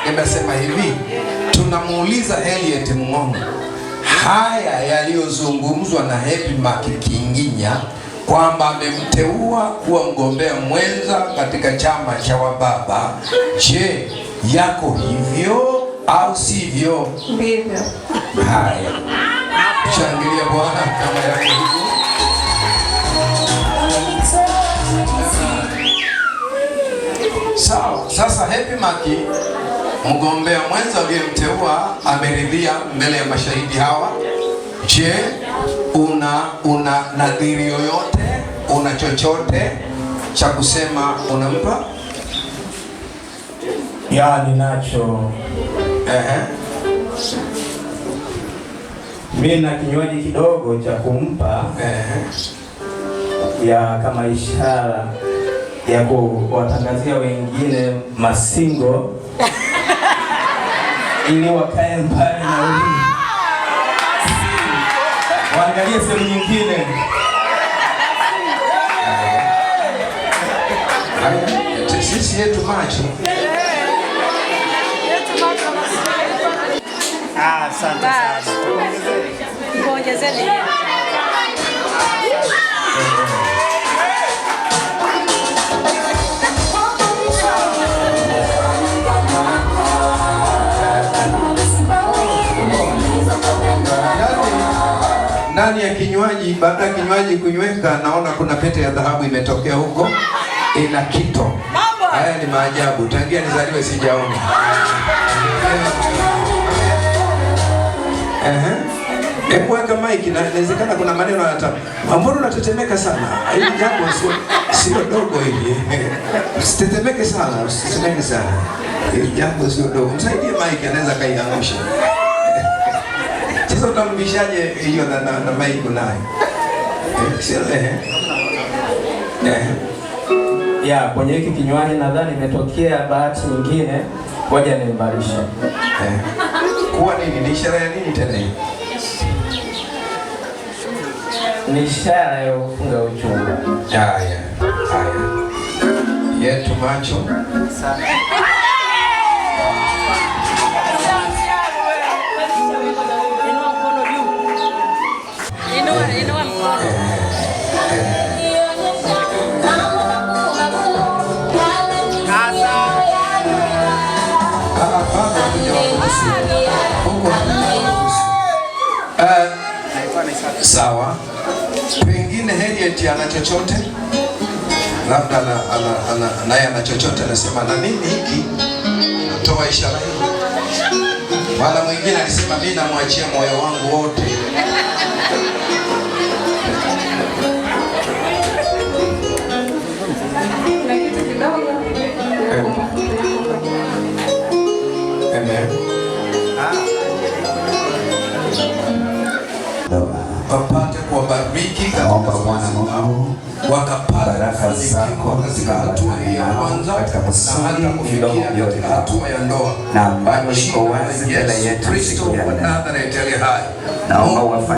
Nimesema hivi, tunamuuliza Eliet Mng'ong'o haya yaliyozungumzwa na Happy Mark Kinginya kwamba amemteua kuwa mgombea mwenza katika chama cha wababa. Je, yako hivyo au sivyo? Ndivyo. Haya, shangilia Bwana kama yako hivyo. Sawa. Sasa Happy Mark mgombea mwenza aliyemteua ameridhia mbele ya mashahidi hawa. Je, una nadhiri yoyote, una chochote cha kusema unampa? Ya, ninacho. Mimi na kinywaji kidogo cha kumpa ya kama ishara ya kuwatangazia wengine masingo ili wakae mbali na wewe, waangalie sehemu nyingine. Sisi yetu macho. Asante sana. Ngoongezeni. Ndani ya kinywaji, baada ya kinywaji kunyweka, naona kuna pete ya dhahabu imetokea huko, ina kito. Haya ni maajabu, tangia nizaliwe sijaona. Hebu weka mic, inawezekana kuna maneno hata mbona unatetemeka sana. Hili jambo sio dogo hili. Usitetemeke sana, usitetemeke sana. Hili jambo sio dogo. Msaidie mic, anaweza kaiangusha. Sasa utambishaje hiyo na mic nayo? Ya, kwenye hiki kinywaji nadhani imetokea bahati nyingine, ngoja niimarishe. Kuwa nini? Ni ishara ya nini tena hii? Ni ishara ya kufunga uchungu. Haya. Yetu macho. Inua mkono. Sawa. Pengine Eliet ana chochote, labda naye ana chochote, anasema na mimi hiki toa ishara hii. Wala mwingine alisema mimi namwachia moyo wangu wote. Wapate kuwabariki katika Bwana Mungu, wakapata baraka zako katika hatua ya kwanza katika kusudi midomo yote hatua ya ndoa na ambayo iko wazi mbele yetu siku ya leo. Naomba